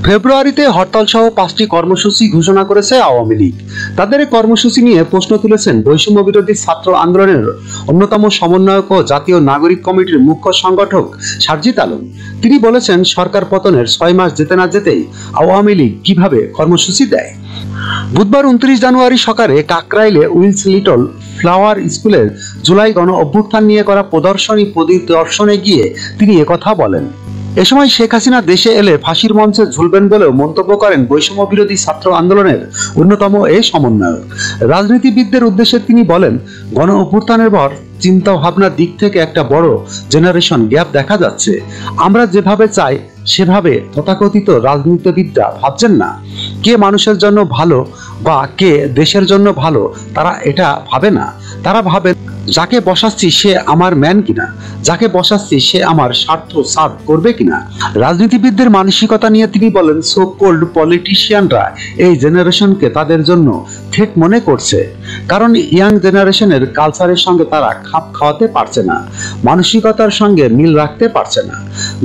ফেব্রুয়ারিতে হরতাল সহ 5টি কর্মসূচি ঘোষণা করেছে আওয়ামী লীগ। তাদের এই কর্মসূচি নিয়ে প্রশ্ন তুলেছেন বৈষম্য বিরোধী ছাত্র আন্দোলনের অন্যতম সমন্বয়ক ও জাতীয় নাগরিক কমিটির মুখ্য সংগঠক সারজিৎ আলম। তিনি বলেছেন, সরকার পতনের 6 মাস যেতে না যেতেই আওয়ামী লীগ কিভাবে কর্মসূচি দেয়। বুধবার 29 জানুয়ারি সকালে কাকরাইলে উইলস লিটল ফ্লাওয়ার স্কুলের জুলাই গণ অভ্যুত্থান নিয়ে করা প্রদর্শনী পরিদর্শনে গিয়ে তিনি একথা বলেন। এ সময় শেখ হাসিনা দেশে এলে ফাঁসির মঞ্চে ঝুলবেন বলেও মন্তব্য করেন বৈষম্য বিরোধী ছাত্র আন্দোলনের অন্যতম এই সমন্বয়ক। রাজনীতিবিদদের উদ্দেশ্যে তিনি বলেন, গণ অভ্যুত্থানের পর চিন্তা ভাবনার দিক থেকে একটা বড় জেনারেশন গ্যাপ দেখা যাচ্ছে। আমরা যেভাবে চাই সেভাবে তথাকথিত রাজনীতিবিদরা ভাবছেন না। কে মানুষের জন্য ভালো বা কে দেশের জন্য ভালো তারা এটা ভাবে না। তারা ভাবে যাকে বসাচ্ছি সে আমার ম্যান কিনা, যাকে বসাচ্ছি সে আমার স্বার্থ সাধ করবে কিনা। রাজনীতিবিদদের মানসিকতা নিয়ে তিনি বলেন, সো কোল্ড পলিটিশিয়ানরা এই জেনারেশনকে তাদের জন্য থ্রেট মনে করছে, কারণ ইয়াং জেনারেশনের কালচারের সঙ্গে তারা খাপ খাওয়াতে পারছে না, মানসিকতার সঙ্গে মিল রাখতে পারছে না।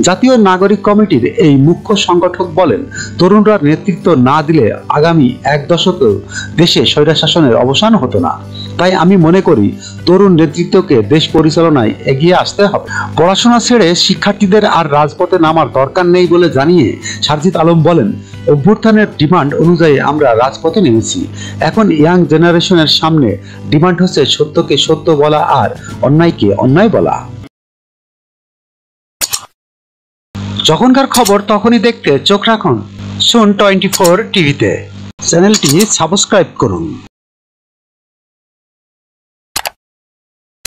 জাতীয় নাগরিক কমিটির এই মুখ্য সংগঠক বলেন, তরুণরা নেতৃত্ব না দিলে আগামী 1 দশকেও দেশে স্বৈরশাসনের অবসান হতো না। তাই আমি মনে করি তরুণ নেতৃত্বকে দেশ পরিচালনায় এগিয়ে আসতে হবে। পড়াশোনা ছেড়ে শিক্ষার্থীদের আর রাজপথে নামার দরকার নেই বলে জানিয়ে সারজিৎ আলম বলেন, অভ্যুত্থানের ডিমান্ড অনুযায়ী আমরা রাজপথে নেমেছি। এখন ইয়াং জেনারেশনের সামনে ডিমান্ড হচ্ছে সত্যকে সত্য বলা আর অন্যায়কে অন্যায় বলা। যখনকার খবর তখনই দেখতে চোখ রাখুন সুন 24 টিভিতে। চ্যানেলটি সাবস্ক্রাইব করুন।